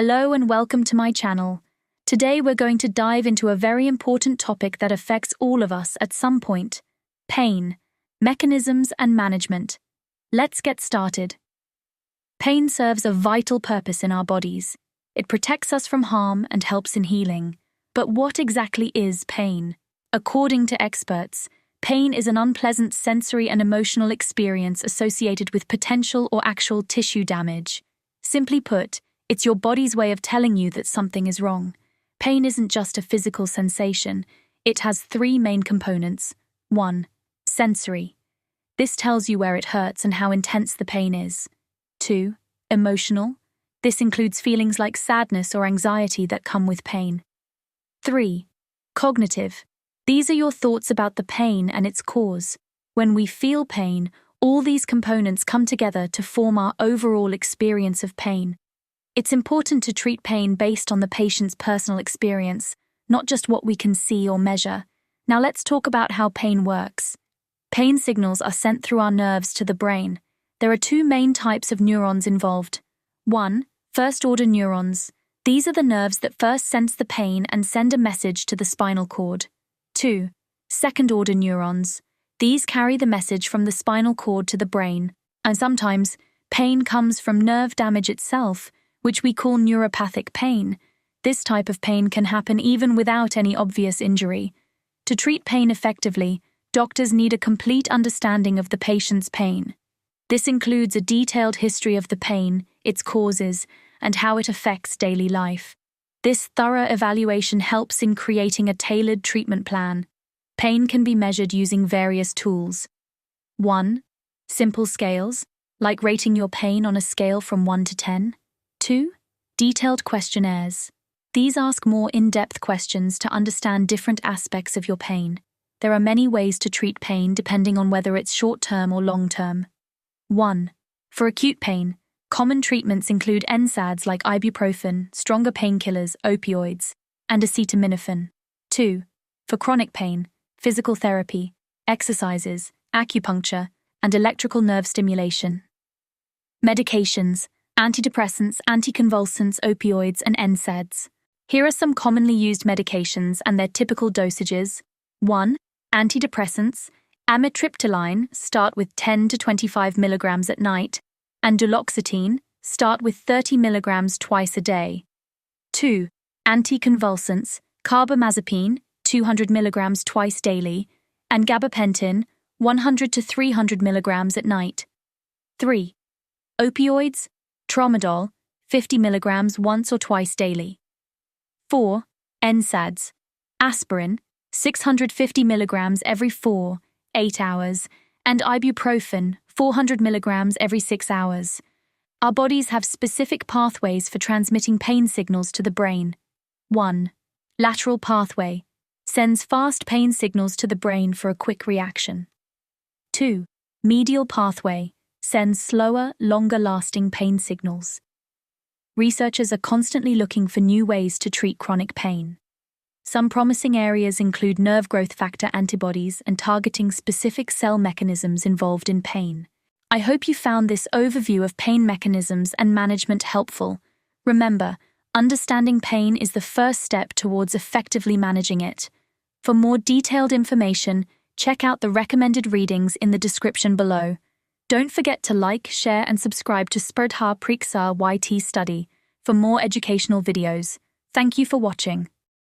Hello and welcome to my channel. Today we're going to dive into a very important topic that affects all of us at some point: pain, mechanisms and management. Let's get started. Pain serves a vital purpose in our bodies. It protects us from harm and helps in healing. But what exactly is pain? According to experts, pain is an unpleasant sensory and emotional experience associated with potential or actual tissue damage. Simply put, it's your body's way of telling you that something is wrong. Pain isn't just a physical sensation. It has three main components. 1. Sensory. This tells you where it hurts and how intense the pain is. 2. Emotional. This includes feelings like sadness or anxiety that come with pain. 3. Cognitive. These are your thoughts about the pain and its cause. When we feel pain, all these components come together to form our overall experience of pain. It's important to treat pain based on the patient's personal experience, not just what we can see or measure. Now let's talk about how pain works. Pain signals are sent through our nerves to the brain. There are two main types of neurons involved. 1. First-order neurons. These are the nerves that first sense the pain and send a message to the spinal cord. 2. Second-order neurons. These carry the message from the spinal cord to the brain, and sometimes pain comes from nerve damage itself, which we call neuropathic pain. This type of pain can happen even without any obvious injury. To treat pain effectively, doctors need a complete understanding of the patient's pain. This includes a detailed history of the pain, its causes, and how it affects daily life. This thorough evaluation helps in creating a tailored treatment plan. Pain can be measured using various tools. 1. Simple scales, like rating your pain on a scale from 1 to 10. 2. Detailed questionnaires. These ask more in-depth questions to understand different aspects of your pain. There are many ways to treat pain depending on whether it's short-term or long-term. 1. For acute pain, common treatments include NSAIDs like ibuprofen, stronger painkillers, opioids, and acetaminophen. 2. For chronic pain, physical therapy, exercises, acupuncture, and electrical nerve stimulation. Medications: antidepressants, anti-convulsants, opioids, and NSAIDs. Here are some commonly used medications and their typical dosages. 1. Antidepressants. Amitriptyline, start with 10 to 25 milligrams at night, and duloxetine, start with 30 milligrams twice a day. 2. Anticonvulsants. Carbamazepine, 200 milligrams twice daily, and gabapentin, 100 to 300 milligrams at night. 3. Opioids. Tramadol, 50 milligrams once or twice daily. 4. NSAIDs. Aspirin, 650 milligrams every 4-8 hours, and ibuprofen, 400 milligrams every 6 hours. Our bodies have specific pathways for transmitting pain signals to the brain. 1. Lateral pathway sends fast pain signals to the brain for a quick reaction. 2. Medial pathway sends slower, longer-lasting pain signals. Researchers are constantly looking for new ways to treat chronic pain. Some promising areas include nerve growth factor antibodies and targeting specific cell mechanisms involved in pain. I hope you found this overview of pain mechanisms and management helpful. Remember, understanding pain is the first step towards effectively managing it. For more detailed information, check out the recommended readings in the description below. Don't forget to like, share, and subscribe to Spurtha Priksar YT Study for more educational videos. Thank you for watching.